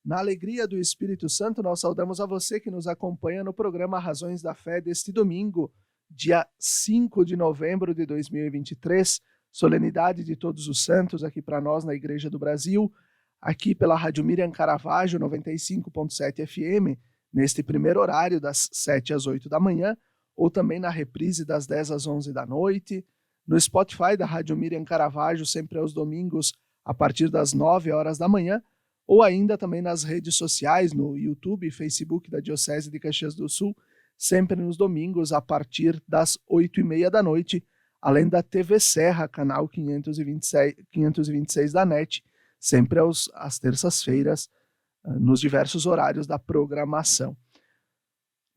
Na alegria do Espírito Santo, nós saudamos a você que nos acompanha no programa Razões da Fé deste domingo, dia 5 de novembro de 2023, solenidade de Todos os Santos aqui para nós na Igreja do Brasil, aqui pela Rádio Miriam Caravaggio 95.7 FM, neste primeiro horário das 7 às 8 da manhã, ou também na reprise das 10 às 11 da noite, no Spotify da Rádio Miriam Caravaggio, sempre aos domingos, a partir das 9 horas da manhã, ou ainda também nas redes sociais, no YouTube e Facebook da Diocese de Caxias do Sul, sempre nos domingos, a partir das 8h30 da noite, além da TV Serra, canal 526 da NET, sempre às terças-feiras, nos diversos horários da programação.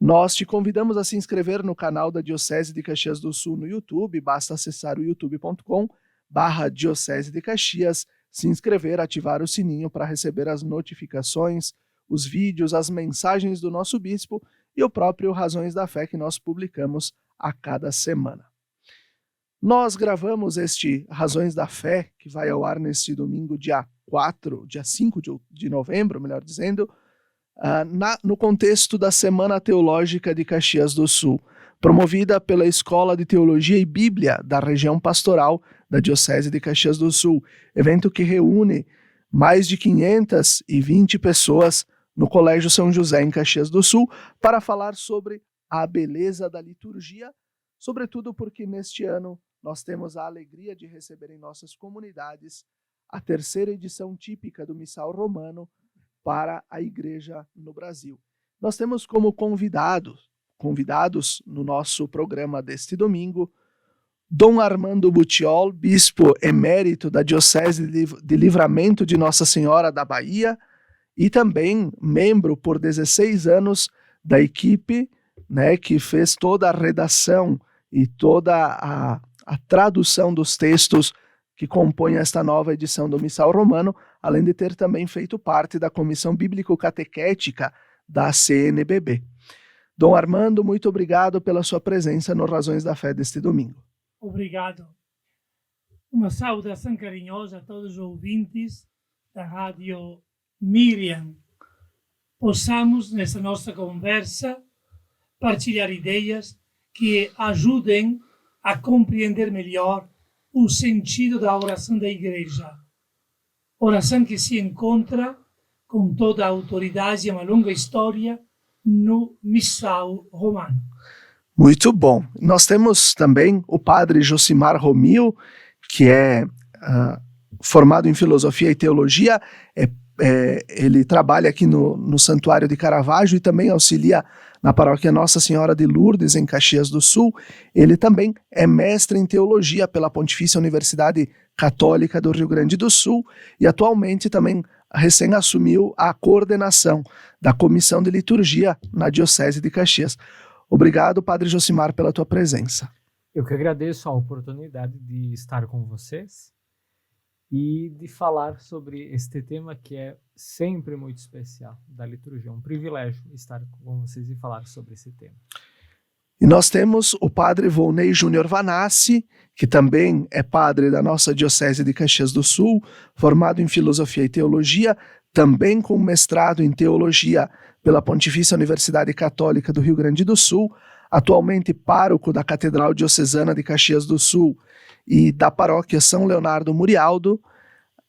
Nós te convidamos a se inscrever no canal da Diocese de Caxias do Sul no YouTube, basta acessar o youtube.com/Diocese de Caxias, se inscrever, ativar o sininho para receber as notificações, os vídeos, as mensagens do nosso bispo e o próprio Razões da Fé que nós publicamos a cada semana. Nós gravamos este Razões da Fé, que vai ao ar neste domingo, dia 5 de novembro, melhor dizendo, no contexto da Semana Teológica de Caxias do Sul, promovida pela Escola de Teologia e Bíblia da região pastoral da Diocese de Caxias do Sul, evento que reúne mais de 520 pessoas no Colégio São José em Caxias do Sul para falar sobre a beleza da liturgia, sobretudo porque neste ano nós temos a alegria de receber em nossas comunidades a terceira edição típica do Missal Romano para a Igreja no Brasil. Nós temos como convidados no nosso programa deste domingo, Dom Armando Butiol, bispo emérito da Diocese de Livramento de Nossa Senhora da Bahia e também membro por 16 anos da equipe, que fez toda a redação e toda a tradução dos textos que compõem esta nova edição do Missal Romano, além de ter também feito parte da Comissão Bíblico-Catequética da CNBB. Dom Armando, muito obrigado pela sua presença no Razões da Fé deste domingo. Obrigado. Uma saudação carinhosa a todos os ouvintes da Rádio Miriam. Possamos, nessa nossa conversa, partilhar ideias que ajudem a compreender melhor o sentido da oração da Igreja. Oração que se encontra com toda a autoridade e uma longa história no Missal Romano. Muito bom. Nós temos também o padre Josimar Romil, que é formado em Filosofia e Teologia. Ele trabalha aqui no Santuário de Caravaggio e também auxilia na paróquia Nossa Senhora de Lourdes, em Caxias do Sul. Ele também é mestre em Teologia pela Pontifícia Universidade Católica do Rio Grande do Sul e atualmente também recém assumiu a coordenação da Comissão de Liturgia na Diocese de Caxias. Obrigado, Padre Josimar, pela tua presença. Eu que agradeço a oportunidade de estar com vocês e de falar sobre este tema que é sempre muito especial da liturgia. É um privilégio estar com vocês e falar sobre esse tema. E nós temos o Padre Volney Júnior Vanassi, que também é padre da nossa Diocese de Caxias do Sul, formado em Filosofia e Teologia, também com mestrado em Teologia pela Pontifícia Universidade Católica do Rio Grande do Sul, atualmente pároco da Catedral Diocesana de Caxias do Sul e da Paróquia São Leonardo Murialdo,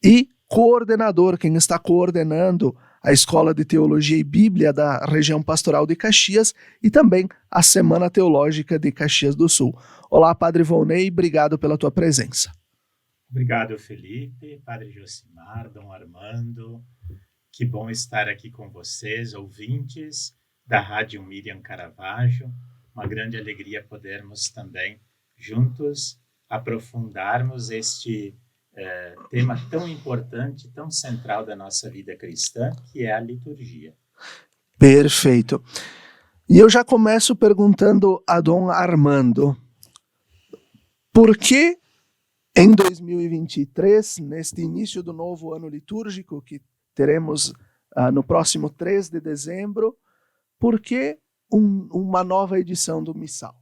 e coordenador, quem está coordenando a Escola de Teologia e Bíblia da região pastoral de Caxias e também a Semana Teológica de Caxias do Sul. Olá, Padre Volney, obrigado pela tua presença. Obrigado, Felipe, Padre Josimar, Dom Armando. Que bom estar aqui com vocês, ouvintes da Rádio Miriam Caravaggio. Uma grande alegria podermos também, juntos, aprofundarmos este tema tão importante, tão central da nossa vida cristã, que é a liturgia. Perfeito. E eu já começo perguntando a Dom Armando, por que em 2023, neste início do novo ano litúrgico, que teremos no próximo 3 de dezembro, por que uma nova edição do Missal?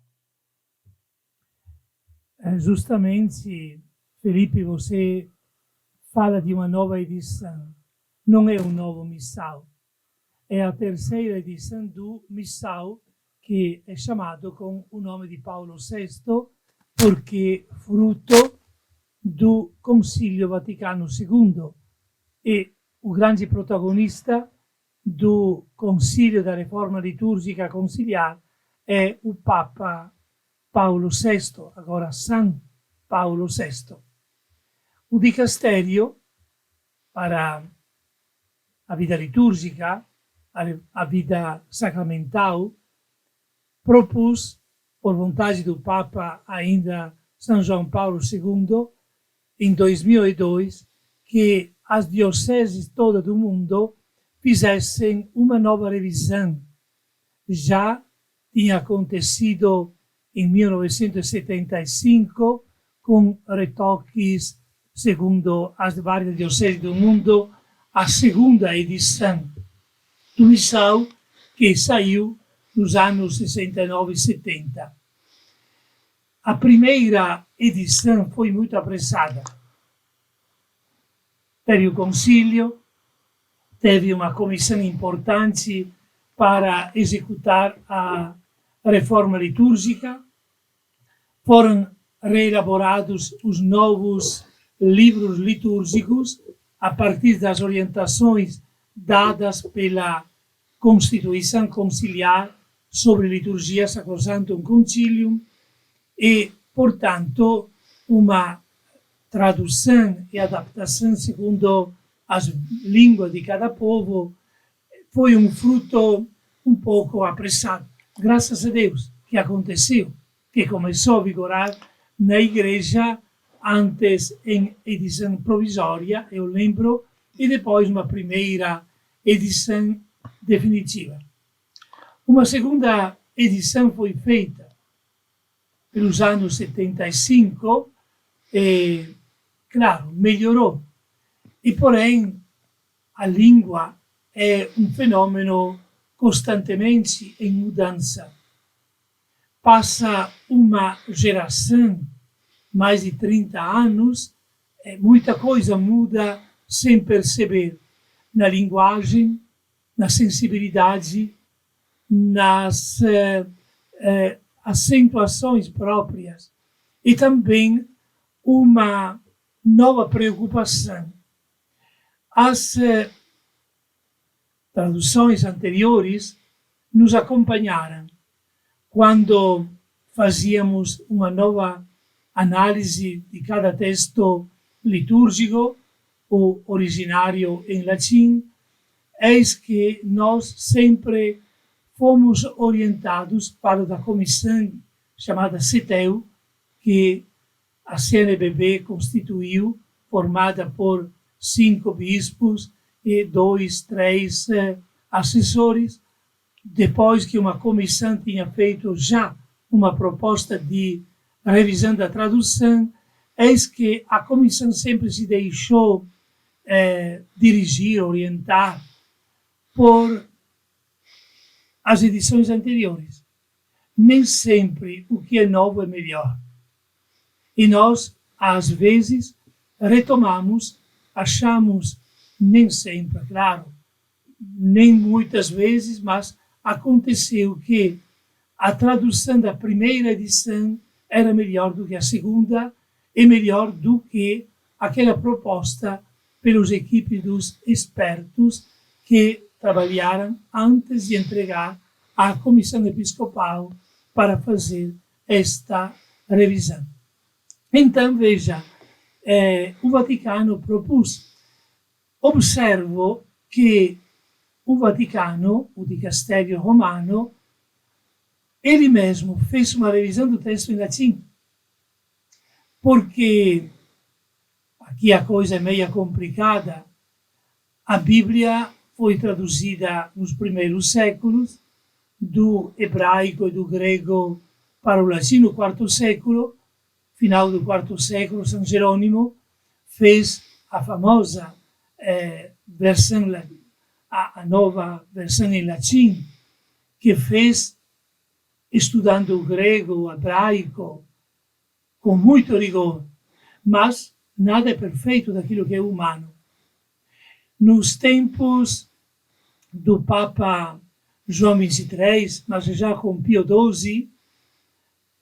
Justamente, Felipe, você fala de uma nova edição. Não é um novo Missal. É a terceira edição do Missal, que é chamado com o nome de Paulo VI, porque fruto do Concílio Vaticano II. E o grande protagonista do Concílio da Reforma Litúrgica Conciliar é o Papa Paulo VI, agora San Paulo VI. O dicastério para a vida litúrgica, a vida sacramental, propôs, por vontade do Papa ainda São João Paulo II, em 2002, que as dioceses todas do mundo fizessem uma nova revisão. Já tinha acontecido em 1975, com retoques segundo as várias dioceses do mundo, a segunda edição do Missal, que saiu nos anos 69 e 70. A primeira edição foi muito apressada. Teve o concílio, teve uma comissão importante para executar a reforma litúrgica, foram reelaborados os novos livros litúrgicos a partir das orientações dadas pela Constituição Conciliar sobre Liturgia Sacrosanctum Concilium e, portanto, uma tradução e adaptação segundo as línguas de cada povo foi um fruto um pouco apressado. Graças a Deus que aconteceu, que começou a vigorar na igreja antes em edição provisória, eu lembro, e depois uma primeira edição definitiva. Uma segunda edição foi feita pelos anos 75 e, claro, melhorou. E, porém, a língua é um fenômeno constantemente em mudança. Passa uma geração, mais de 30 anos, muita coisa muda sem perceber, na linguagem, na sensibilidade, nas acentuações próprias e também uma nova preocupação. As traduções anteriores nos acompanharam quando fazíamos uma nova análise de cada texto litúrgico, o originário em latim. Eis que nós sempre fomos orientados para a comissão chamada CETEU, que a CNBB constituiu, formada por 5 bispos e 2, 3 assessores, depois que uma comissão tinha feito já uma proposta de revisão da tradução. Eis que a comissão sempre se deixou dirigir, orientar por as edições anteriores. Nem sempre o que é novo é melhor. E nós, às vezes, retomamos, achamos, nem sempre, claro, nem muitas vezes, mas aconteceu que a tradução da primeira edição era melhor do que a segunda e melhor do que aquela proposta pelos equipes dos expertos que trabalharam antes de entregar à Comissão Episcopal para fazer esta revisão. Então, veja, o Vaticano propôs. Observo que o Vaticano, o dicastério romano, ele mesmo fez uma revisão do texto em latim, porque aqui a coisa é meio complicada. A Bíblia foi traduzida nos primeiros séculos, do hebraico e do grego para o latim no quarto século. Final do quarto século, São Jerônimo fez a famosa versão, a nova versão em latim, que fez estudando o grego, o hebraico, com muito rigor, mas nada é perfeito daquilo que é humano. Nos tempos do Papa João XXIII, mas já com Pio XII,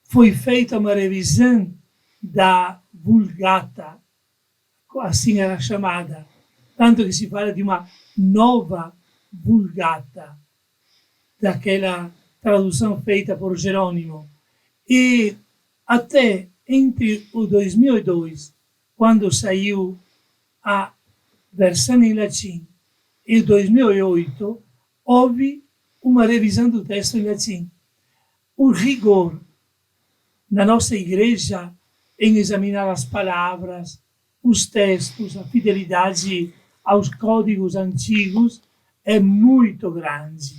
foi feita uma revisão da Vulgata, assim era chamada, tanto que se fala de uma nova Vulgata, daquela tradução feita por Jerônimo. E até entre o 2002, quando saiu a versão em latim, e 2008, houve uma revisão do texto em latim. O rigor na nossa igreja em examinar as palavras, os textos, a fidelidade aos códigos antigos é muito grande.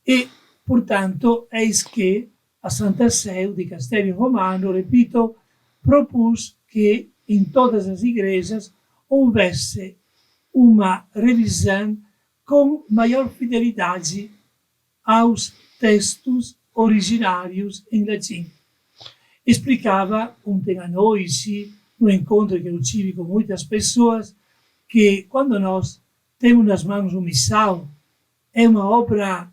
E, portanto, eis que a Santa Sé, o Dicastério Romano, repito, propôs que em todas as igrejas houvesse uma revisão com maior fidelidade aos textos originários em latim. Explicava ontem à noite, no encontro que eu tive com muitas pessoas, que quando nós temos nas mãos um missal, é uma obra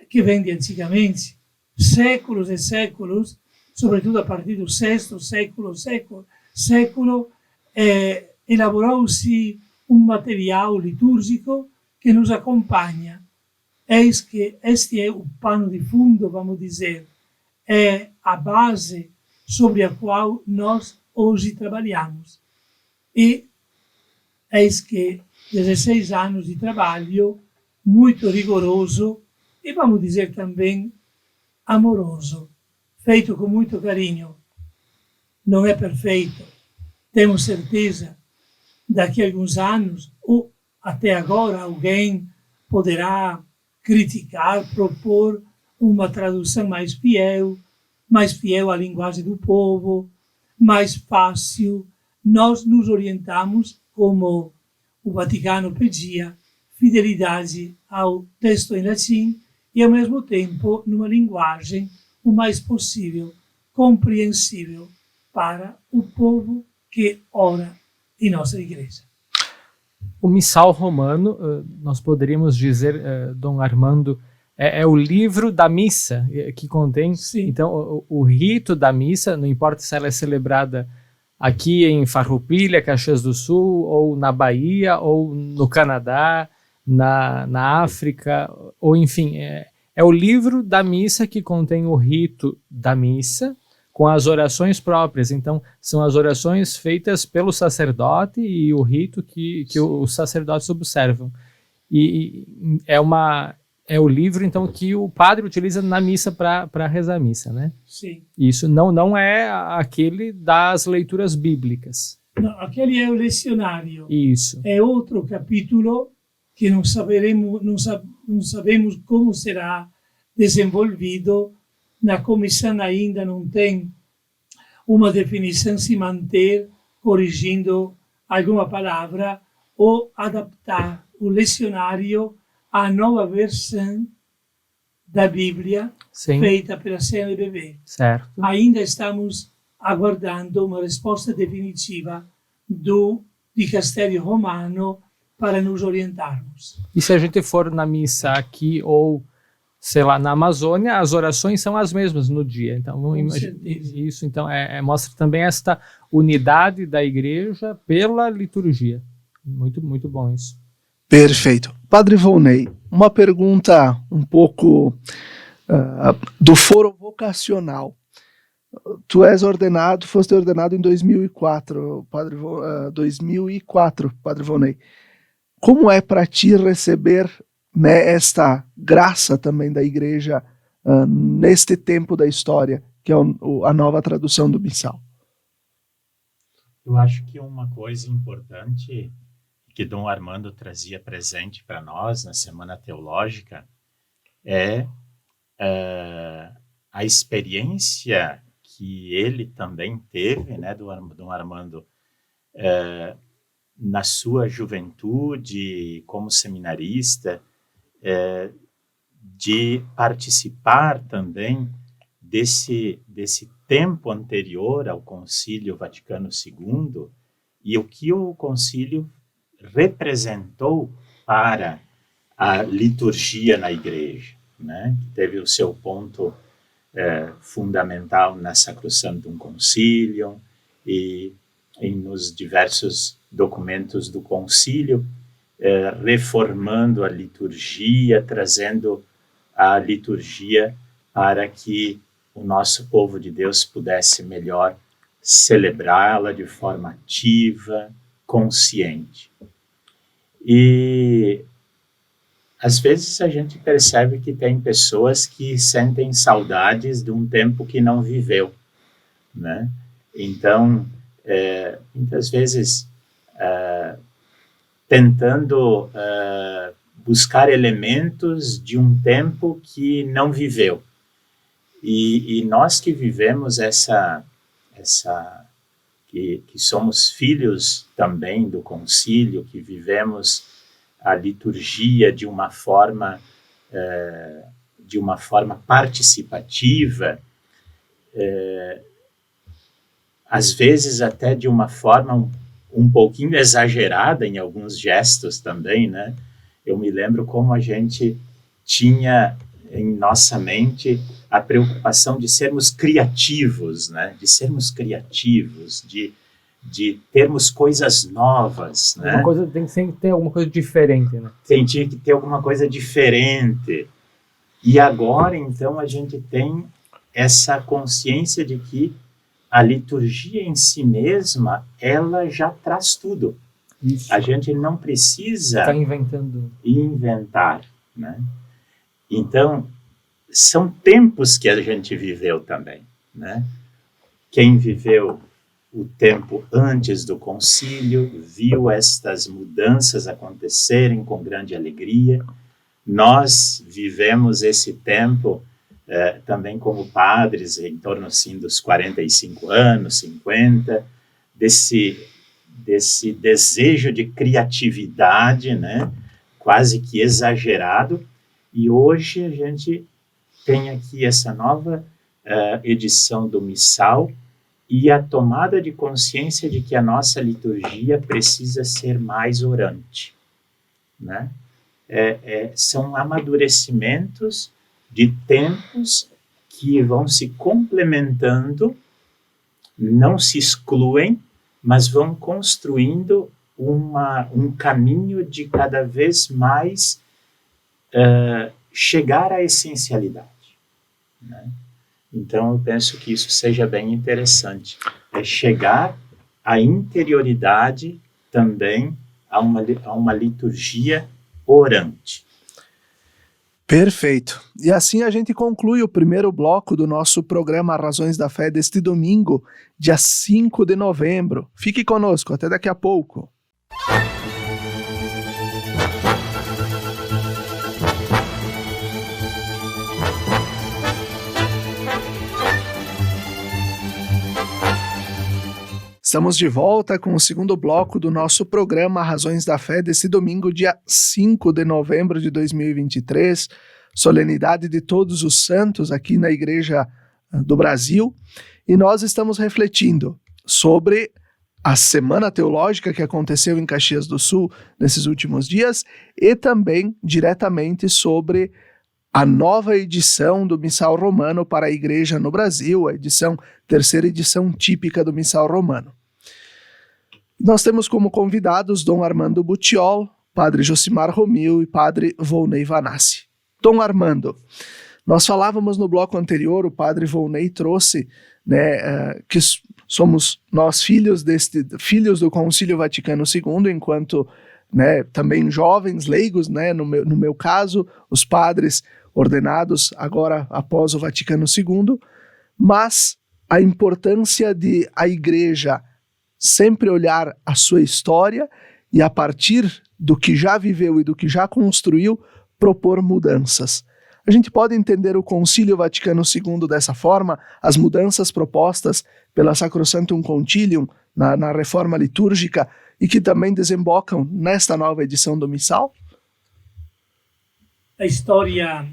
que vem de antigamente, séculos e séculos, sobretudo a partir do sexto século, elaborou-se um material litúrgico que nos acompanha. Eis que este é o pano de fundo, vamos dizer, é a base sobre a qual nós hoje trabalhamos. E eis que 16 anos de trabalho muito rigoroso e, vamos dizer também, amoroso, feito com muito carinho. Não é perfeito. Temos certeza, daqui a alguns anos, ou até agora, alguém poderá criticar, propor uma tradução mais fiel à linguagem do povo, mais fácil. Nós nos orientamos, como o Vaticano pedia, fidelidade ao texto em latim e, ao mesmo tempo, numa linguagem o mais possível compreensível para o povo que ora em nossa igreja. O Missal Romano, nós poderíamos dizer, Dom Armando, é o livro da missa que contém. Sim. Então, o rito da missa, não importa se ela é celebrada aqui em Farroupilha, Caxias do Sul, ou na Bahia, ou no Canadá, na África, ou enfim, é o livro da missa que contém o rito da missa, com as orações próprias. Então, são as orações feitas pelo sacerdote e o rito que os sacerdotes observam. E é o livro, então, que o padre utiliza na missa para rezar a missa, né? Sim. Isso não é aquele das leituras bíblicas. Não, aquele é o lecionário. Isso. É outro capítulo que não sabemos como será desenvolvido. Na comissão ainda não tem uma definição se manter corrigindo alguma palavra ou adaptar o lecionário à nova versão da Bíblia. Sim. Feita pela CNBB. Certo. Ainda estamos aguardando uma resposta definitiva do Dicastério Romano para nos orientarmos. E se a gente for na missa aqui ou, sei lá, na Amazônia, as orações são as mesmas no dia. Então, isso então mostra também esta unidade da igreja pela liturgia. Muito, muito bom isso. Perfeito. Padre Volney, uma pergunta um pouco do foro vocacional. Tu foste ordenado em 2004, Padre 2004, Padre Volney. Como é para ti receber, né, esta graça também da igreja neste tempo da história, que é a nova tradução do missal? Eu acho que uma coisa importante que Dom Armando trazia presente para nós na Semana Teológica é a experiência que ele também teve, né, Dom Armando, na sua juventude como seminarista, de participar também desse tempo anterior ao Concílio Vaticano II e o que o concílio representou para a liturgia na igreja, né? Teve o seu ponto fundamental na Sacrosanctum Concilium e nos diversos documentos do concílio, reformando a liturgia, trazendo a liturgia para que o nosso povo de Deus pudesse melhor celebrá-la de forma ativa, consciente. E às vezes a gente percebe que tem pessoas que sentem saudades de um tempo que não viveu, né? Então, muitas vezes, tentando buscar elementos de um tempo que não viveu. E nós que vivemos que somos filhos também do concílio, que vivemos a liturgia de uma forma participativa, às vezes até de uma forma um pouquinho exagerada em alguns gestos também, né? Eu me lembro como a gente tinha em nossa mente a preocupação de sermos criativos, né? De sermos criativos, de termos coisas novas, né? Tem que ter alguma coisa diferente, né? Tinha que ter alguma coisa diferente. E agora, então, a gente tem essa consciência de que a liturgia em si mesma, ela já traz tudo. Isso. A gente não precisa inventar, né? Então, são tempos que a gente viveu também, né? Quem viveu o tempo antes do concílio viu estas mudanças acontecerem com grande alegria. Nós vivemos esse tempo também como padres, em torno assim, dos 45 anos, 50, desse desejo de criatividade, né? Quase que exagerado. E hoje a gente tem aqui essa nova edição do Missal e a tomada de consciência de que a nossa liturgia precisa ser mais orante, né? São amadurecimentos de tempos que vão se complementando, não se excluem, mas vão construindo um caminho de cada vez mais chegar à essencialidade, né? Então, eu penso que isso seja bem interessante. Chegar à interioridade também, a uma liturgia orante. Perfeito. E assim a gente conclui o primeiro bloco do nosso programa Razões da Fé deste domingo, dia 5 de novembro. Fique conosco, até daqui a pouco. Estamos de volta com o segundo bloco do nosso programa Razões da Fé desse domingo, dia 5 de novembro de 2023, solenidade de Todos os Santos aqui na Igreja do Brasil, e nós estamos refletindo sobre a Semana Teológica que aconteceu em Caxias do Sul nesses últimos dias e também diretamente sobre a nova edição do Missal Romano para a Igreja no Brasil, a terceira edição típica do Missal Romano. Nós temos como convidados Dom Armando Butiol, Padre Josimar Romil e Padre Volney Vanassi. Dom Armando, nós falávamos no bloco anterior, o Padre Volney trouxe, né, que somos nós filhos do Concílio Vaticano II, enquanto, né, também jovens, leigos, né, no meu caso, os padres ordenados agora após o Vaticano II, mas a importância de a Igreja sempre olhar a sua história e, a partir do que já viveu e do que já construiu, propor mudanças. A gente pode entender o Concílio Vaticano II dessa forma, as mudanças propostas pela Sacrosanctum Concilium na reforma litúrgica e que também desembocam nesta nova edição do Missal? A história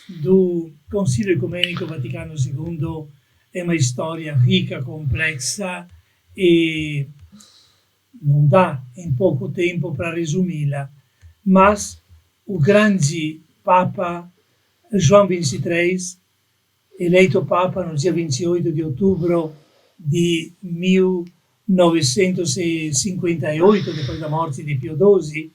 do Concilio Ecumenico Vaticano II è una storia ricca, complessa e non dá in poco tempo para resumi-la, mas o grande Papa João XXIII, eleito Papa no dia 28 de outubro di 1958, depois da morte di Pio XII,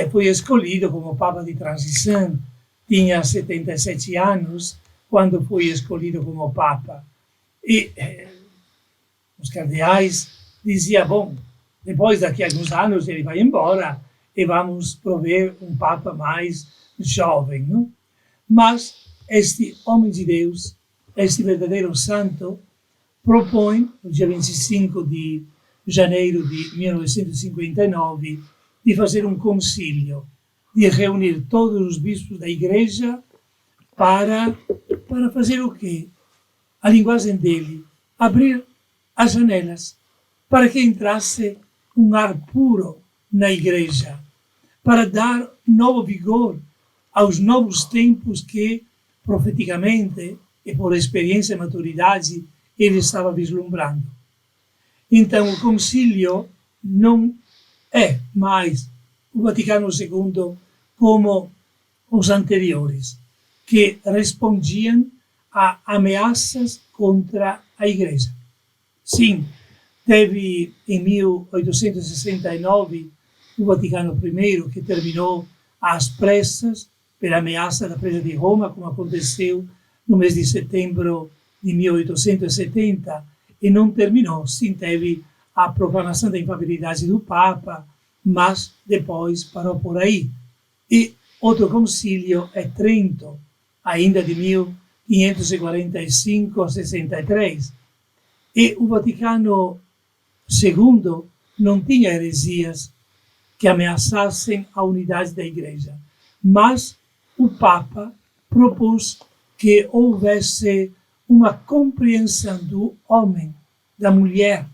foi escolhido como Papa di transição. Tinha 77 anos quando foi escolhido como Papa. E os cardeais diziam, bom, depois daqui a alguns anos ele vai embora e vamos prover um Papa mais jovem, não? Mas este homem de Deus, este verdadeiro santo, propõe, no dia 25 de janeiro de 1959, de fazer um concílio, de reunir todos os bispos da Igreja para fazer o quê? A linguagem dele, abrir as janelas para que entrasse um ar puro na Igreja, para dar novo vigor aos novos tempos que, profeticamente e por experiência e maturidade, ele estava vislumbrando. Então, o concílio não é mais o Vaticano II como os anteriores, que respondiam a ameaças contra a Igreja. Sim, teve em 1869 o Vaticano I, que terminou às pressas pela ameaça da presa de Roma, como aconteceu no mês de setembro de 1870, e não terminou, sim, teve a proclamação da infabilidade do Papa, mas depois parou por aí. E outro concílio é Trento, ainda de 1545 a 63. E o Vaticano II não tinha heresias que ameaçassem a unidade da Igreja, mas o Papa propôs que houvesse uma compreensão do homem, da mulher,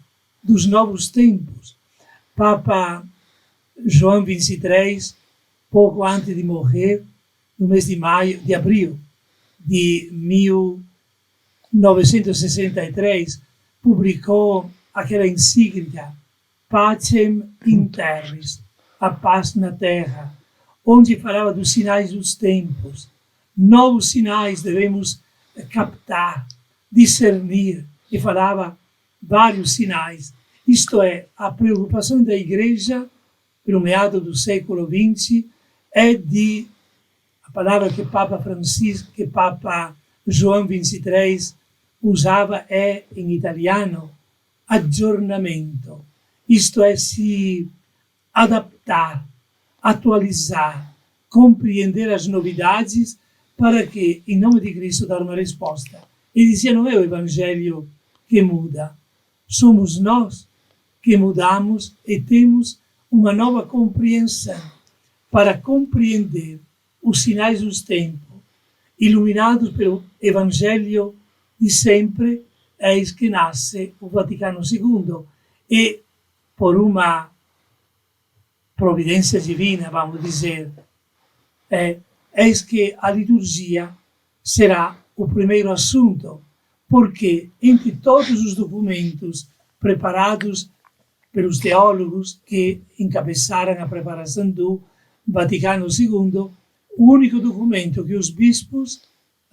dos novos tempos. Papa João XXIII, pouco antes de morrer, no mês de abril de 1963, publicou aquela encíclica Pacem in Terris, a paz na terra, onde falava dos sinais dos tempos. Novos sinais devemos captar, discernir, e falava vários sinais. Isto é, a preocupação da Igreja, pelo meado do século XX, é de, a palavra que Papa João XXIII usava é, em italiano, aggiornamento. Isto é, se adaptar, atualizar, compreender as novidades para que, em nome de Cristo, dar uma resposta. Ele dizia, não é o Evangelho que muda, somos nós que mudamos e temos uma nova compreensão para compreender os sinais dos tempos, iluminados pelo Evangelho de sempre, eis que nasce o Vaticano II. E, por uma providência divina, vamos dizer, eis que a liturgia será o primeiro assunto, porque entre todos os documentos preparados pelos teólogos que encabeçaram a preparação do Vaticano II, o único documento que os bispos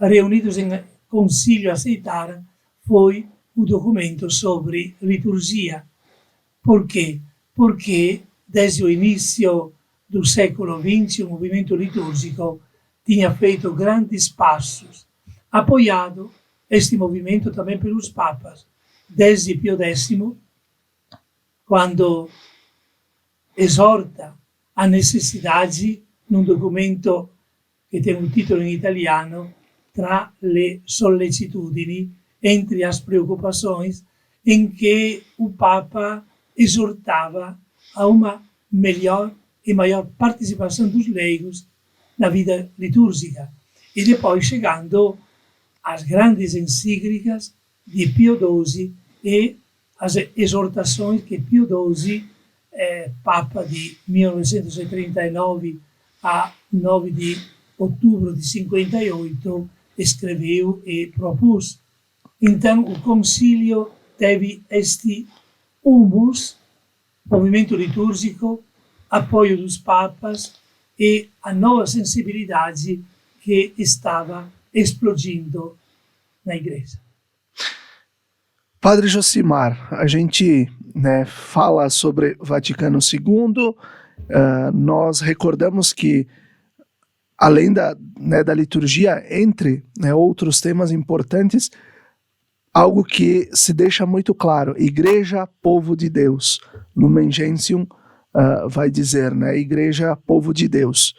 reunidos em concílio aceitaram foi o documento sobre liturgia. Por quê? Porque desde o início do século XX o movimento litúrgico tinha feito grandes passos, apoiado este movimento também pelos papas, desde Pio X, quando exorta a necessidade, num documento che tem un titolo in italiano, Tra le sollecitudini, entre as preocupações, em que o Papa exortava a uma melhor e maior participação dos leigos na vida litúrgica. E depois chegando às grandes encíclicas de Pio XII e as exortações que Pio XII, Papa de 1939 a 9 de outubro de 58, escreveu e propôs. Então, o concílio teve este humus, movimento litúrgico, apoio dos papas e a nova sensibilidade que estava explodindo na igreja. Padre Josimar, a gente fala sobre Vaticano II, nós recordamos que, além da liturgia, entre outros temas importantes, algo que se deixa muito claro: Igreja, povo de Deus. Lumen Gentium vai dizer, Igreja, povo de Deus.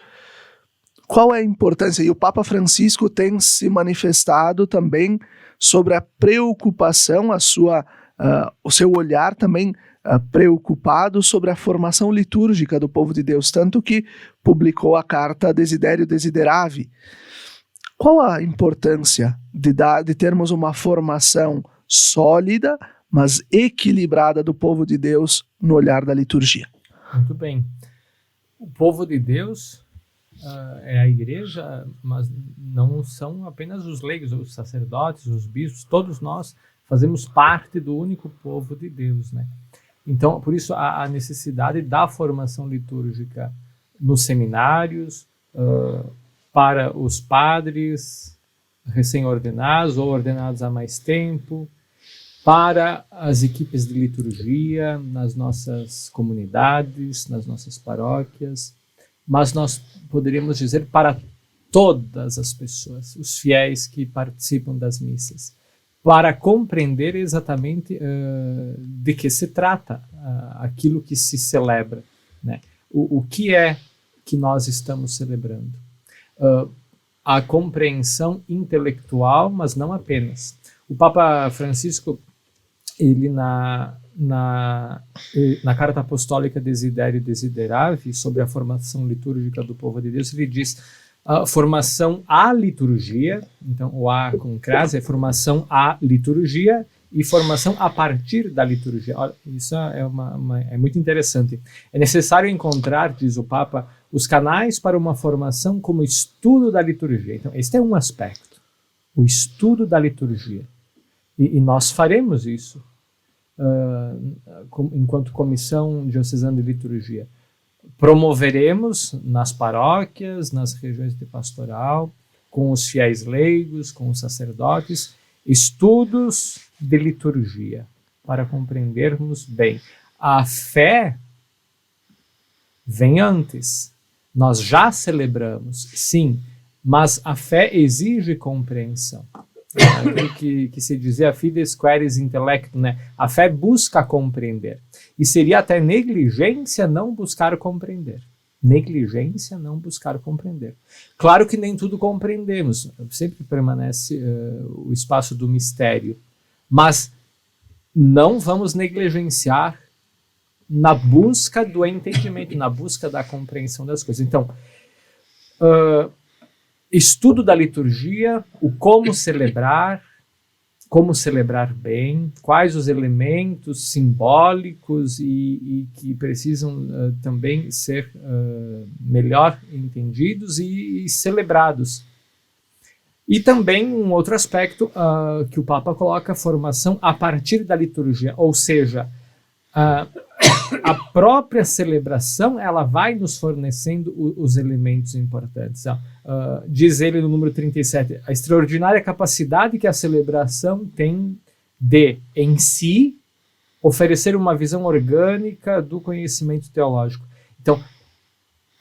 Qual é a importância? E o Papa Francisco tem se manifestado também sobre a preocupação, o seu olhar também preocupado sobre a formação litúrgica do povo de Deus, tanto que publicou a carta Desiderio Desideravi. Qual a importância de termos uma formação sólida, mas equilibrada do povo de Deus no olhar da liturgia? Muito bem. O povo de Deus é a igreja, mas não são apenas os leigos, os sacerdotes, os bispos, todos nós fazemos parte do único povo de Deus, Então, por isso, a necessidade da formação litúrgica nos seminários, para os padres recém-ordenados ou ordenados há mais tempo, para as equipes de liturgia, nas nossas comunidades, nas nossas paróquias, mas nós poderíamos dizer para todas as pessoas, os fiéis que participam das missas, para compreender exatamente de que se trata aquilo que se celebra, o que é que nós estamos celebrando. A compreensão intelectual, mas não apenas. O Papa Francisco, ele na Carta Apostólica Desiderio Desideravi, sobre a formação litúrgica do povo de Deus, ele diz formação à liturgia, então o A com crase é formação à liturgia e formação a partir da liturgia. Olha, isso é muito interessante. É necessário encontrar, diz o Papa, os canais para uma formação como estudo da liturgia. Então, este é um aspecto, o estudo da liturgia. E nós faremos isso enquanto Comissão Diocesana de Liturgia. Promoveremos nas paróquias, nas regiões de pastoral, com os fiéis leigos, com os sacerdotes, estudos de liturgia, para compreendermos bem. A fé vem antes. Nós já celebramos, sim, mas a fé exige compreensão. Aquilo que se dizia fides queris intellectum, A fé busca compreender. E seria até negligência não buscar compreender. Negligência não buscar compreender. Claro que nem tudo compreendemos, sempre permanece o espaço do mistério, mas não vamos negligenciar na busca do entendimento, na busca da compreensão das coisas. Então, estudo da liturgia, o como celebrar bem, quais os elementos simbólicos e que precisam também ser melhor entendidos e celebrados. E também um outro aspecto que o Papa coloca, a formação a partir da liturgia, ou seja, a própria celebração ela vai nos fornecendo os elementos importantes. Diz ele no número 37, a extraordinária capacidade que a celebração tem de, em si, oferecer uma visão orgânica do conhecimento teológico. Então,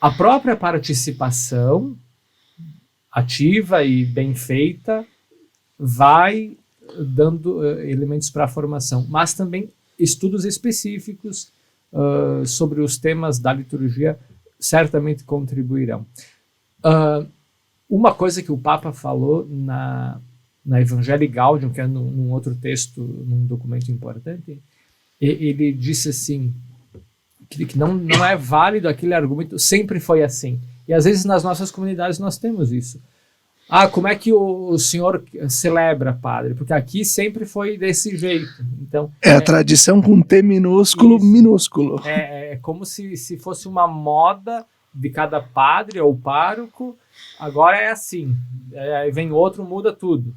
a própria participação ativa e bem feita vai dando elementos para a formação, mas também estudos específicos sobre os temas da liturgia certamente contribuirão. Uma coisa que o Papa falou na Evangelii Gaudium, que é num outro texto, num documento importante, ele disse assim, que não é válido aquele argumento, sempre foi assim. E às vezes nas nossas comunidades nós temos isso. Como é que o senhor celebra, padre? Porque aqui sempre foi desse jeito. Então, a tradição com T minúsculo, isso, minúsculo. É como se fosse uma moda de cada padre ou pároco agora é assim, aí vem outro, muda tudo.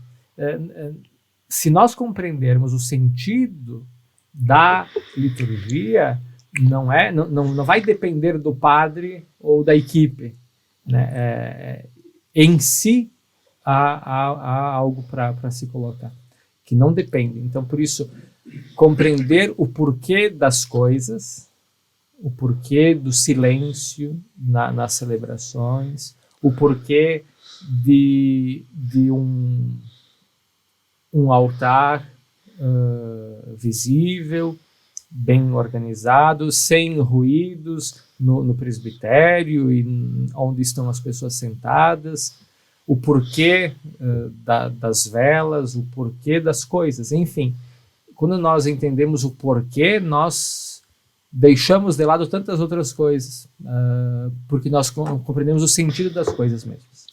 Se nós compreendermos o sentido da liturgia, não vai depender do padre ou da equipe, né? Em si há algo para se colocar, que não depende. Então, por isso, compreender o porquê das coisas, o porquê do silêncio nas celebrações, o porquê de um altar visível, bem organizado, sem ruídos no presbitério e onde estão as pessoas sentadas, o porquê das velas, o porquê das coisas, enfim. Quando nós entendemos o porquê, nós deixamos de lado tantas outras coisas, porque nós compreendemos o sentido das coisas mesmas.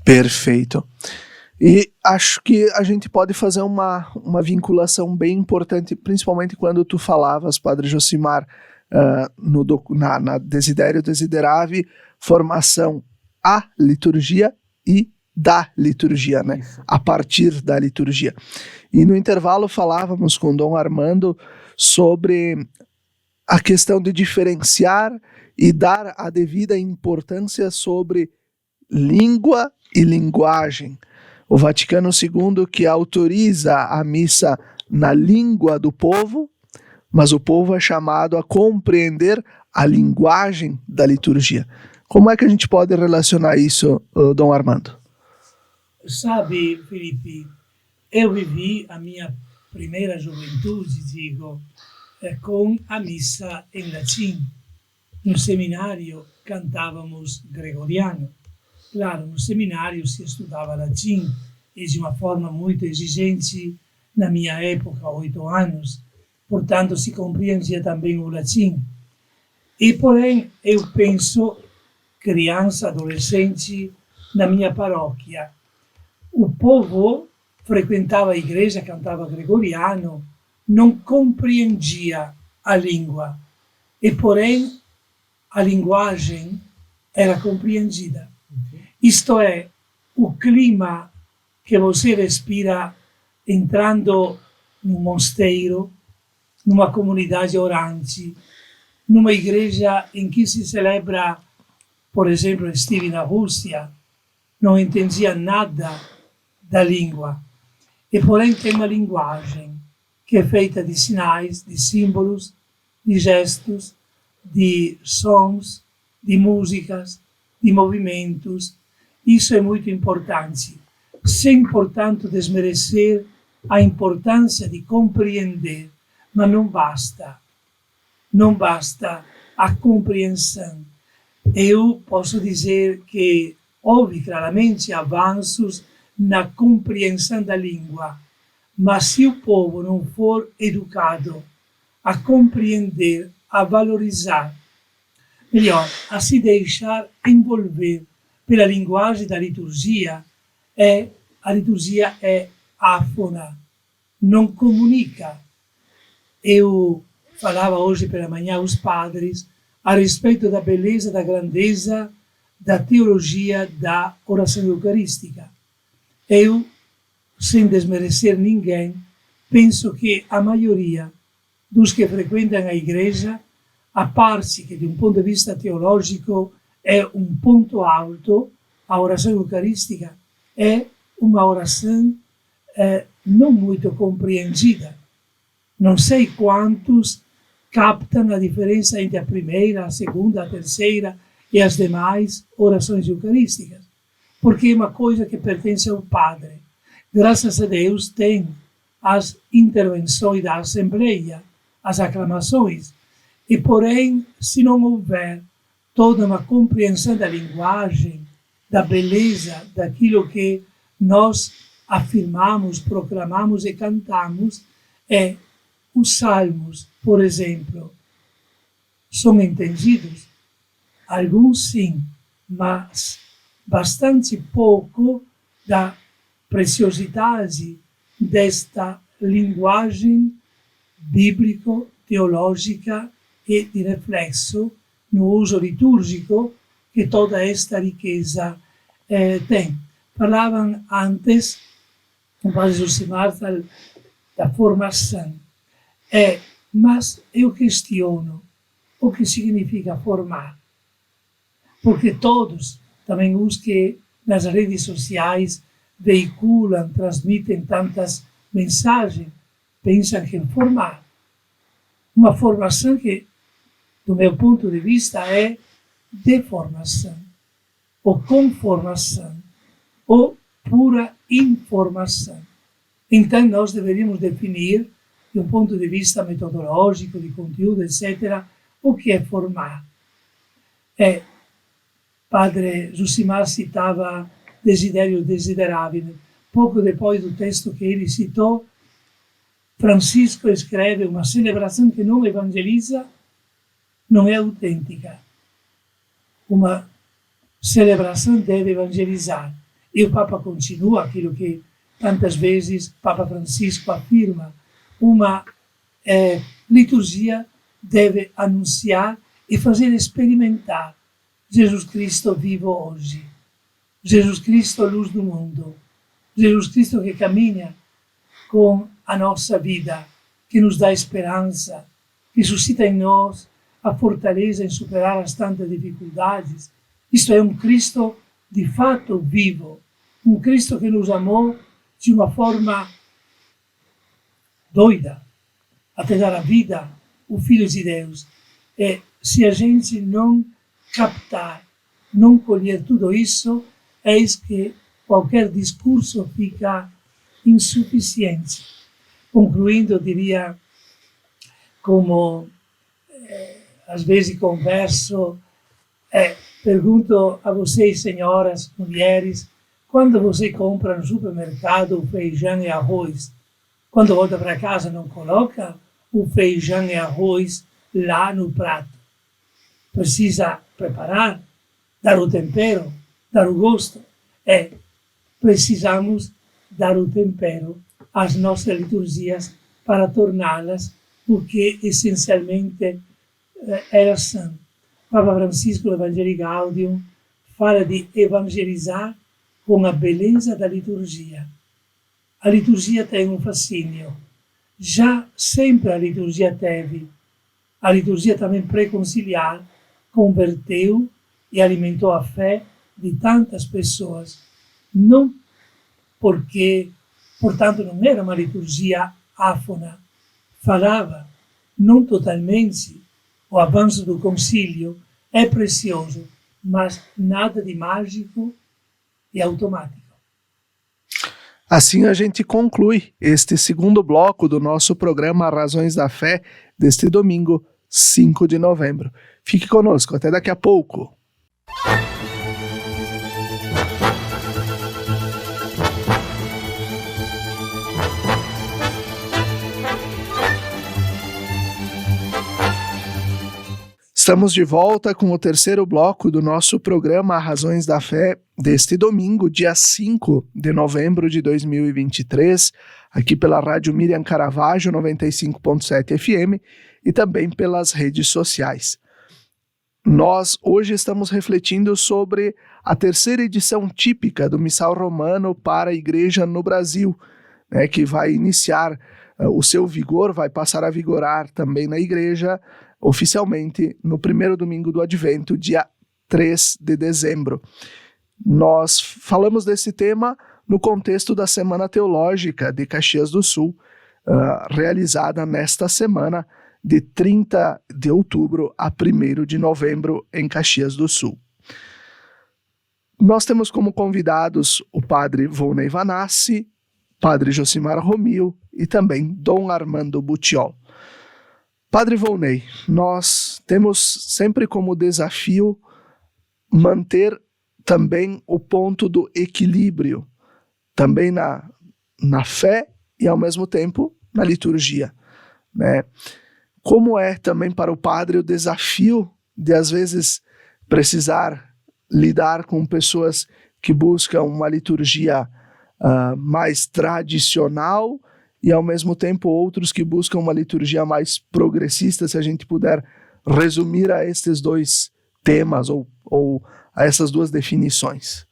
Perfeito. E acho que a gente pode fazer uma vinculação bem importante, principalmente quando tu falavas, Padre Josimar, na Desiderio Desideravi, formação à liturgia e da liturgia, né? A partir da liturgia. E no intervalo falávamos com Dom Armando sobre a questão de diferenciar e dar a devida importância sobre língua e linguagem. O Vaticano II que autoriza a missa na língua do povo, mas o povo é chamado a compreender a linguagem da liturgia. Como é que a gente pode relacionar isso, Dom Armando? Sabe, Felipe, eu vivi a minha primeira juventude, digo, com a missa em latim. No seminário cantávamos gregoriano. Claro, no seminário se estudava latim e de uma forma muito exigente, na minha época, 8 anos, portanto se compreendia também o latim. E porém, eu penso, criança, adolescente, na minha paróquia, o povo frequentava a igreja, cantava gregoriano, não compreendia a língua, e porém a linguagem era compreendida. Isto é, o clima que você respira entrando num mosteiro, numa comunidade orante, numa igreja em que se celebra, por exemplo, estive na Rússia, não entendia nada da língua. E porém tem uma linguagem que é feita de sinais, de símbolos, de gestos, de sons, de músicas, de movimentos. Isso é muito importante, sem, portanto, desmerecer a importância de compreender, mas não basta. Não basta a compreensão. Eu posso dizer que houve claramente avanços na compreensão da língua, mas se o povo não for educado a compreender, a valorizar, melhor, a se deixar envolver pela linguagem da liturgia, a liturgia é áfona, não comunica. Eu falava hoje pela manhã aos padres a respeito da beleza, da grandeza, da teologia da oração eucarística. Eu, sem desmerecer ninguém, penso que a maioria dos que frequentam a igreja, a parte que, de um ponto de vista teológico, é um ponto alto, a oração eucarística é uma oração não muito compreendida. Não sei quantos captam a diferença entre a primeira, a segunda, a terceira e as demais orações eucarísticas, porque é uma coisa que pertence ao Padre. Graças a Deus tem as intervenções da Assembleia, as aclamações, e porém, se não houver toda uma compreensão da linguagem, da beleza, daquilo que nós afirmamos, proclamamos e cantamos, os salmos, por exemplo, são entendidos? Alguns sim, mas bastante pouco da preciosidade desta linguagem bíblico-teológica e de reflexo no uso litúrgico que toda esta riqueza Falavam antes, o padre Josimar, da formação. Mas eu questiono o que significa formar. Porque todos, também os que nas redes sociais veiculam, transmitem tantas mensagens, pensam que formar. Uma formação que, do meu ponto de vista, é deformação, ou conformação, ou pura informação. Então, nós deveríamos definir, de um ponto de vista metodológico, de conteúdo, etc., o que é formar. Padre Josimar citava Desidério Desiderável. Pouco depois do texto que ele citou, Francisco escreve: uma celebração que não evangeliza não é autêntica. Uma celebração deve evangelizar. E o Papa continua aquilo que tantas vezes Papa Francisco afirma: uma liturgia deve anunciar e fazer experimentar Jesus Cristo vivo hoje. Jesus Cristo, luz do mundo. Jesus Cristo que caminha com a nossa vida, que nos dá esperança, que suscita em nós a fortaleza em superar as tantas dificuldades. Isto é um Cristo de fato vivo, um Cristo que nos amou de uma forma doida, até dar a vida, o Filho de Deus. E se a gente não captar, não colher tudo isso, eis que qualquer discurso fica insuficiente. Concluindo, eu diria, como às vezes converso, pergunto a vocês, senhoras, mulheres, quando você compra no supermercado o feijão e arroz, quando volta para casa não coloca o feijão e arroz lá no prato. Precisa preparar, dar o tempero, dar o gosto. Precisamos dar o tempero às nossas liturgias para torná-las o que essencialmente elas são. Papa Francisco, no Evangelii Gaudium, fala de evangelizar com a beleza da liturgia. A liturgia tem um fascínio. Já sempre a liturgia teve. A liturgia também preconciliar converteu e alimentou a fé de tantas pessoas. Não porque, portanto, não era uma liturgia áfona. Falava, não totalmente, o avanço do concílio é precioso, mas nada de mágico e automático. Assim a gente conclui este segundo bloco do nosso programa Razões da Fé deste domingo, 5 de novembro. Fique conosco, até daqui a pouco. Estamos de volta com o terceiro bloco do nosso programa Razões da Fé deste domingo, dia 5 de novembro de 2023, aqui pela Rádio Miriam Caravaggio 95.7 FM e também pelas redes sociais. Nós hoje estamos refletindo sobre a terceira edição típica do Missal Romano para a Igreja no Brasil, né, que vai iniciar o seu vigor, vai passar a vigorar também na Igreja oficialmente no primeiro domingo do Advento, dia 3 de dezembro. Nós falamos desse tema no contexto da Semana Teológica de Caxias do Sul, realizada nesta semana, de 30 de outubro a 1º de novembro, em Caxias do Sul. Nós temos como convidados o padre Volney Vanassi, padre Josimar Romil e também Dom Armando Butiol. Padre Volney, nós temos sempre como desafio manter também o ponto do equilíbrio, também na fé e ao mesmo tempo na liturgia, né? Como é também para o padre o desafio de às vezes precisar lidar com pessoas que buscam uma liturgia mais tradicional e ao mesmo tempo outros que buscam uma liturgia mais progressista, se a gente puder resumir a estes dois temas ou a essas duas definições.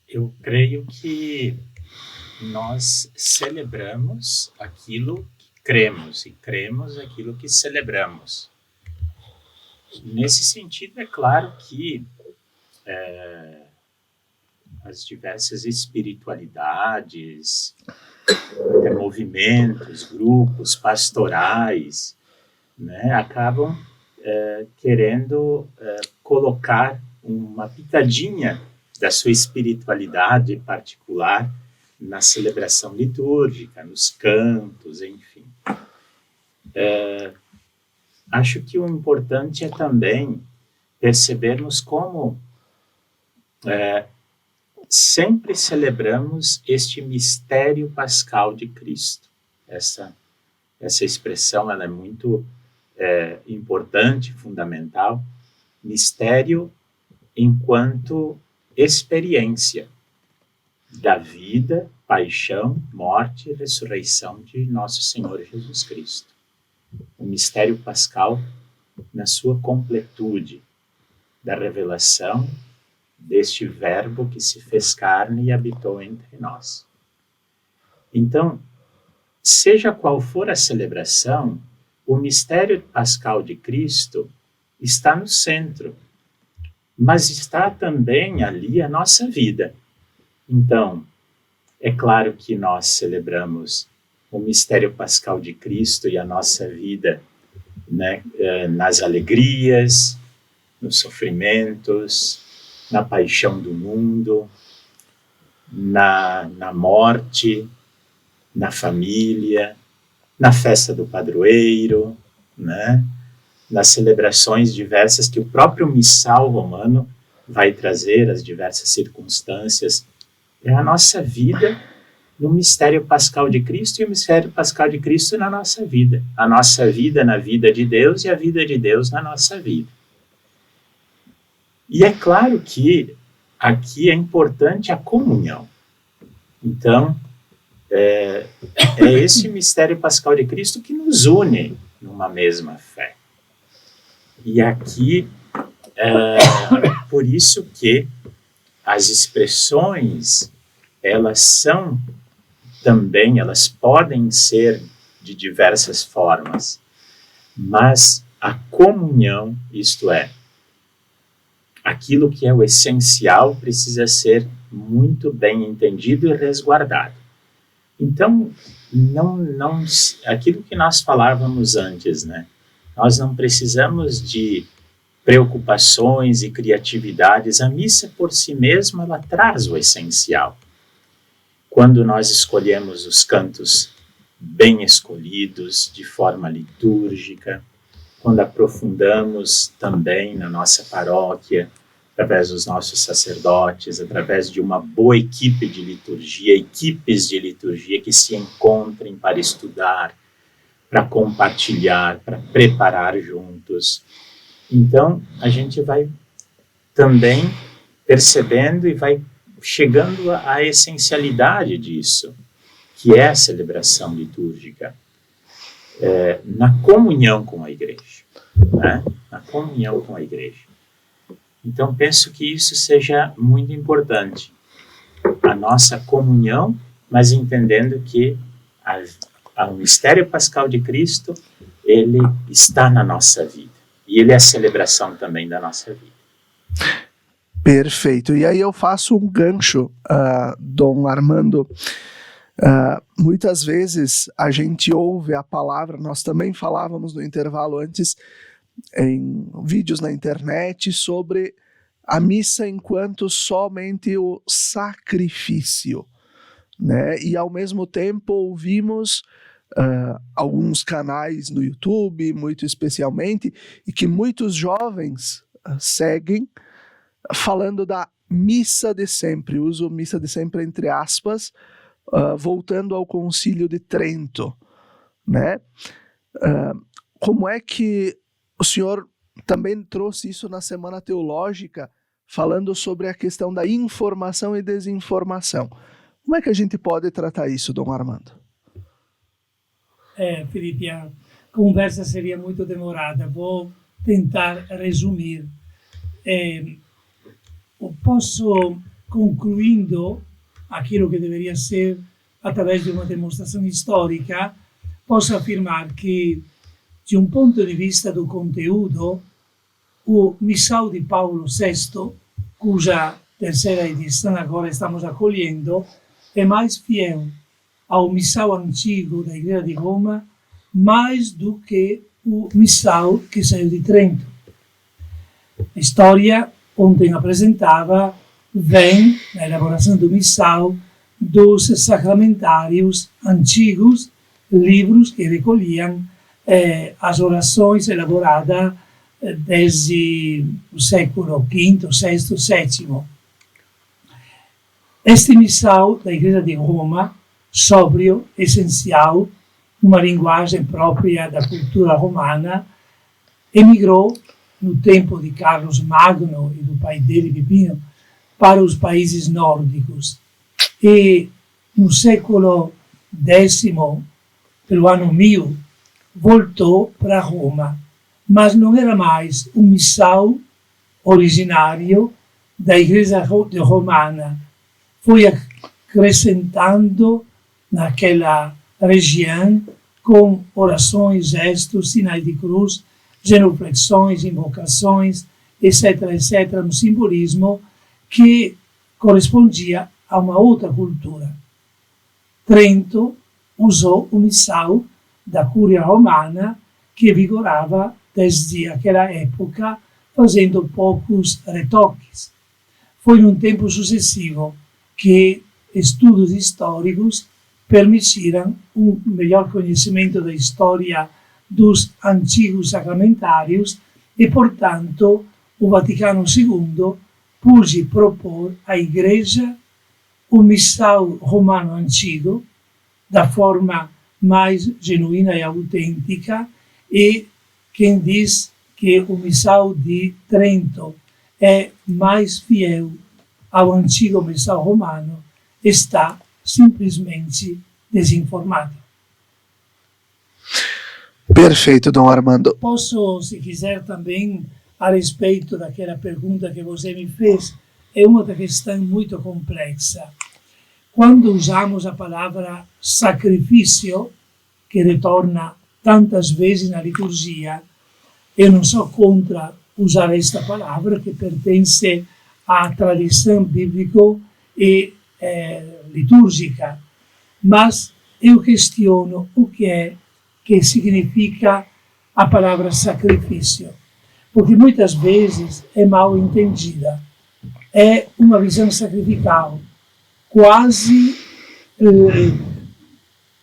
Eu creio que nós celebramos aquilo que cremos e cremos aquilo que celebramos. Nesse sentido, é claro que as diversas espiritualidades, até movimentos, grupos pastorais, né, acabam querendo colocar uma pitadinha da sua espiritualidade particular na celebração litúrgica, nos cantos, enfim. Acho que o importante é também percebermos como sempre celebramos este mistério pascal de Cristo. Essa expressão ela é muito importante, fundamental. Mistério enquanto experiência da vida, paixão, morte e ressurreição de nosso Senhor Jesus Cristo. O mistério pascal na sua completude, da revelação deste verbo que se fez carne e habitou entre nós. Então, seja qual for a celebração, o mistério pascal de Cristo está no centro, mas está também ali a nossa vida. Então, é claro que nós celebramos o mistério pascal de Cristo e a nossa vida, né, nas alegrias, nos sofrimentos, na paixão do mundo, na morte, na família, na festa do padroeiro, né? Nas celebrações diversas que o próprio missal romano vai trazer, as diversas circunstâncias. É a nossa vida no mistério pascal de Cristo e o mistério pascal de Cristo na nossa vida. A nossa vida na vida de Deus e a vida de Deus na nossa vida. E é claro que aqui é importante a comunhão. Então, é esse mistério pascal de Cristo que nos une numa mesma fé. E aqui, por isso que as expressões, elas podem ser de diversas formas, mas a comunhão, isto é, aquilo que é o essencial precisa ser muito bem entendido e resguardado. Então, aquilo que nós falávamos antes, né? Nós não precisamos de preocupações e criatividades. A missa por si mesma, ela traz o essencial. Quando nós escolhemos os cantos bem escolhidos, de forma litúrgica, quando aprofundamos também na nossa paróquia, através dos nossos sacerdotes, através de uma boa equipe de liturgia, equipes de liturgia que se encontrem para estudar, para compartilhar, para preparar juntos. Então, a gente vai também percebendo e vai chegando à essencialidade disso, que é a celebração litúrgica, na comunhão com a igreja, né? Na comunhão com a igreja. Então, penso que isso seja muito importante, a nossa comunhão, mas entendendo que o mistério pascal de Cristo, ele está na nossa vida, e ele é a celebração também da nossa vida. Perfeito. E aí eu faço um gancho, Dom Armando. Muitas vezes a gente ouve a palavra, nós também falávamos no intervalo antes, em vídeos na internet, sobre a missa enquanto somente o sacrifício, né? E ao mesmo tempo ouvimos alguns canais no YouTube, muito especialmente, e que muitos jovens seguem, falando da missa de sempre, uso missa de sempre entre aspas, voltando ao Concílio de Trento, né? Como é que o senhor também trouxe isso na Semana Teológica, falando sobre a questão da informação e desinformação? Como é que a gente pode tratar isso, Dom Armando? Felipe, a conversa seria muito demorada. Vou tentar resumir. posso, concluindo aquilo que deveria ser através de uma demonstração histórica, posso afirmar que, de um ponto de vista do conteúdo, o Missal de Paulo VI, cuja terceira edição agora estamos acolhendo, é mais fiel ao Missal antigo da Igreja de Roma, mais do que o Missal que saiu de Trento. A história, ontem apresentava, vem, na elaboração do Missal, dos sacramentários antigos, livros que recolhiam as orações elaboradas desde o século V, VI, VII. Este Missal da Igreja de Roma, sóbrio, essencial, uma linguagem própria da cultura romana, emigrou no tempo de Carlos Magno e do pai dele, Pipino, para os países nórdicos. E no século X, pelo ano 1000, voltou para Roma, mas não era mais um missal originário da Igreja Romana. Foi acrescentando naquela região com orações, gestos, sinais de cruz, genuflexões, invocações, etc., etc., um simbolismo que correspondia a uma outra cultura. Trento usou o missal da Cúria Romana, que vigorava desde aquela época, fazendo poucos retoques. Foi num tempo sucessivo que estudos históricos permitiram um melhor conhecimento da história dos antigos sacramentários e, portanto, o Vaticano II pôde propor à Igreja o missal romano antigo, da forma mais genuína e autêntica, e quem diz que o missal de Trento é mais fiel ao antigo missal romano está simplesmente desinformado. Perfeito, Dom Armando. Posso, se quiser, também, a respeito daquela pergunta que você me fez, é uma questão muito complexa. Quando usamos a palavra sacrifício, que retorna tantas vezes na liturgia, eu não sou contra usar esta palavra, que pertence à tradição bíblica e litúrgica, mas eu questiono o que significa a palavra sacrifício, porque muitas vezes é mal entendida. É uma visão sacrificial, quase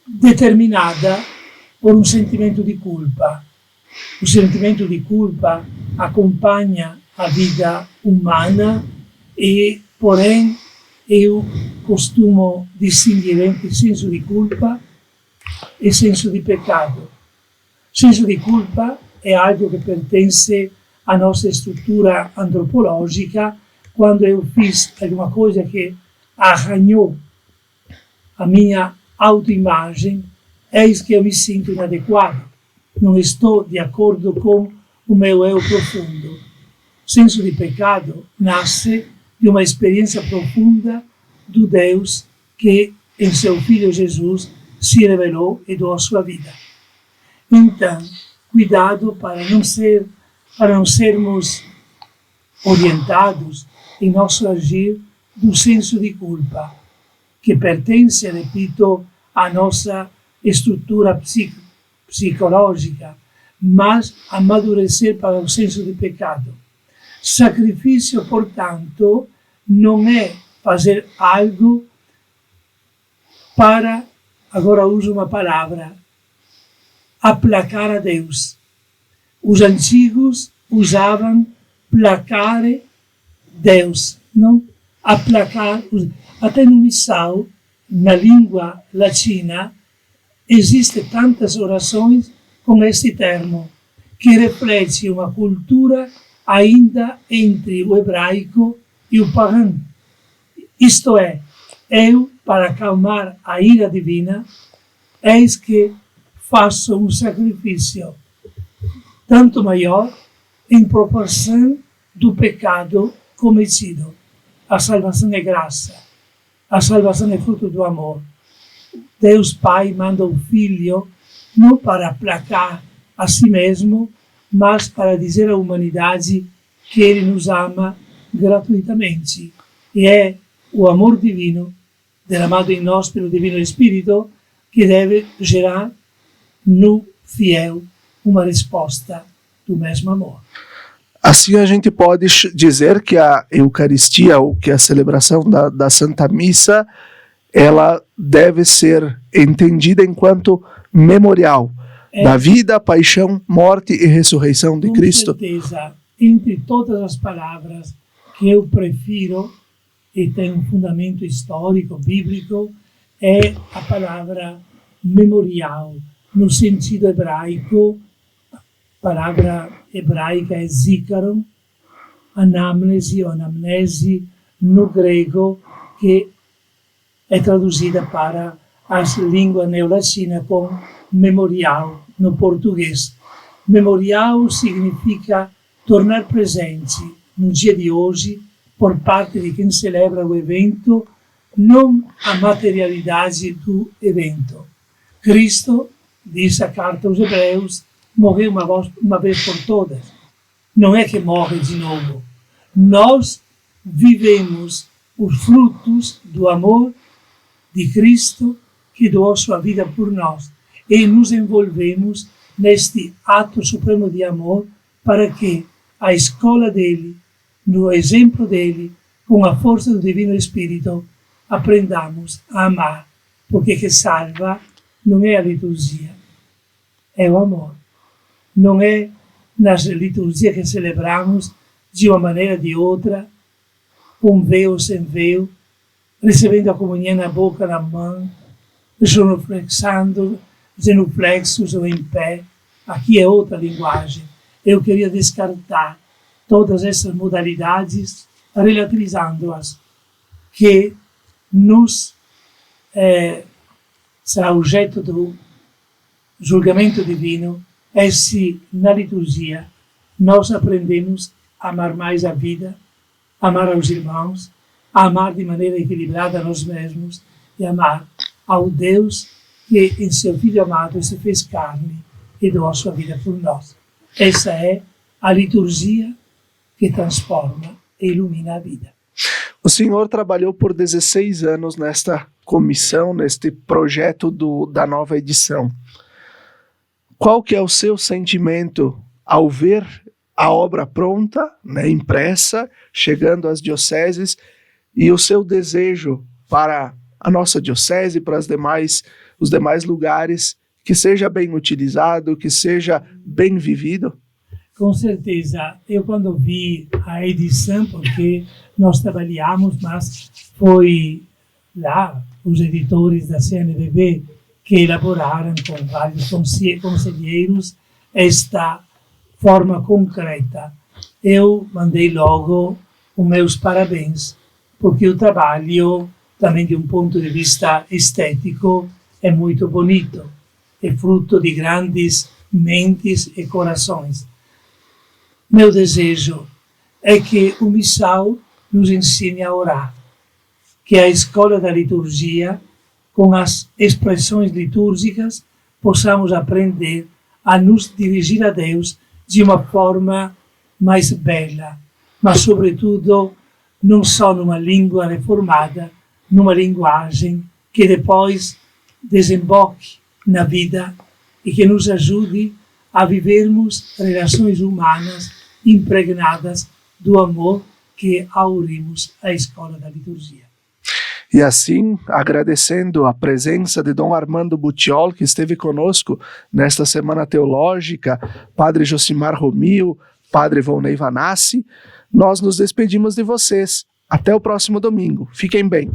determinada por um sentimento de culpa. O sentimento de culpa acompanha a vida humana e, porém, eu costumo distinguir entre senso de culpa e senso de pecado. Senso de culpa é algo que pertence à nossa estrutura antropológica. Quando eu fiz alguma coisa que arranhou a minha autoimagem, eis que eu me sinto inadequado. Não estou de acordo com o meu eu profundo. Senso de pecado nasce de uma experiência profunda do Deus que, em seu Filho Jesus, se revelou e doou a sua vida. Então, cuidado para não sermos orientados em nosso agir do senso de culpa, que pertence, repito, à nossa estrutura psicológica, mas amadurecer para o senso de pecado. Sacrifício, portanto, não é fazer algo para, agora uso uma palavra, aplacar a Deus. Os antigos usavam placar Deus, não aplacar. Até no missal, na língua latina, existem tantas orações com este termo, que reflete uma cultura ainda entre o hebraico e o pagão. Isto é, eu, para acalmar a ira divina, eis que faço um sacrifício, tanto maior em proporção do pecado cometido. a salvação é graça, a salvação é fruto do amor. Deus Pai manda o Filho não para aplacar a si mesmo, mas para dizer à humanidade que Ele nos ama gratuitamente. E é o amor divino, derramado em nós pelo Divino Espírito, que deve gerar no fiel uma resposta do mesmo amor. Assim a gente pode dizer que a Eucaristia, ou que a celebração da Santa Missa, ela deve ser entendida enquanto memorial da vida, paixão, morte e ressurreição de Cristo. Com certeza, entre todas as palavras que eu prefiro e tem um fundamento histórico, bíblico, é a palavra memorial, no sentido hebraico. A palavra hebraica é zikaron, anamnese ou anamnese no grego, que é traduzida para as línguas neolatinas com memorial no português. Memorial significa tornar presente no dia de hoje, por parte de quem celebra o evento, não a materialidade do evento. Cristo, diz a carta aos Hebreus, morreu uma vez por todas. Não é que morre de novo. Nós vivemos os frutos do amor de Cristo, que doou sua vida por nós, e nos envolvemos neste ato supremo de amor para que a escola dele, no exemplo dele, com a força do Divino Espírito, aprendamos a amar, porque que salva não é a liturgia, é o amor. Não é nas liturgias que celebramos de uma maneira ou de outra, com véu ou sem véu, recebendo a comunhão na boca, na mão, genuflexos ou em pé. Aqui é outra linguagem. Eu queria descartar todas essas modalidades, relativizando-as, que nos será objeto do julgamento divino, é se na liturgia nós aprendemos a amar mais a vida, a amar aos irmãos, a amar de maneira equilibrada a nós mesmos e amar ao Deus que em seu Filho amado se fez carne e doou a sua vida por nós. Essa é a liturgia que transforma e ilumina a vida. O senhor trabalhou por 16 anos nesta comissão, neste projeto da nova edição. Qual que é o seu sentimento ao ver a obra pronta, né, impressa, chegando às dioceses, e o seu desejo para a nossa diocese, para os demais lugares, que seja bem utilizado, que seja bem vivido? Com certeza. Eu quando vi a edição, porque nós trabalhamos, mas foi lá os editores da CNBB que elaboraram com vários conselheiros esta forma concreta. Eu mandei logo os meus parabéns, porque o trabalho, também de um ponto de vista estético, é muito bonito. É fruto de grandes mentes e corações. Meu desejo é que o missal nos ensine a orar, que a escola da liturgia, com as expressões litúrgicas, possamos aprender a nos dirigir a Deus de uma forma mais bela, mas sobretudo não só numa língua reformada, numa linguagem que depois desemboque na vida e que nos ajude a vivermos relações humanas impregnadas do amor que aurimos a escola da liturgia. E assim, agradecendo a presença de Dom Armando Butiol, que esteve conosco nesta Semana Teológica, Padre Josimar Romil, Padre Volney Vanassi, nós nos despedimos de vocês. Até o próximo domingo. Fiquem bem.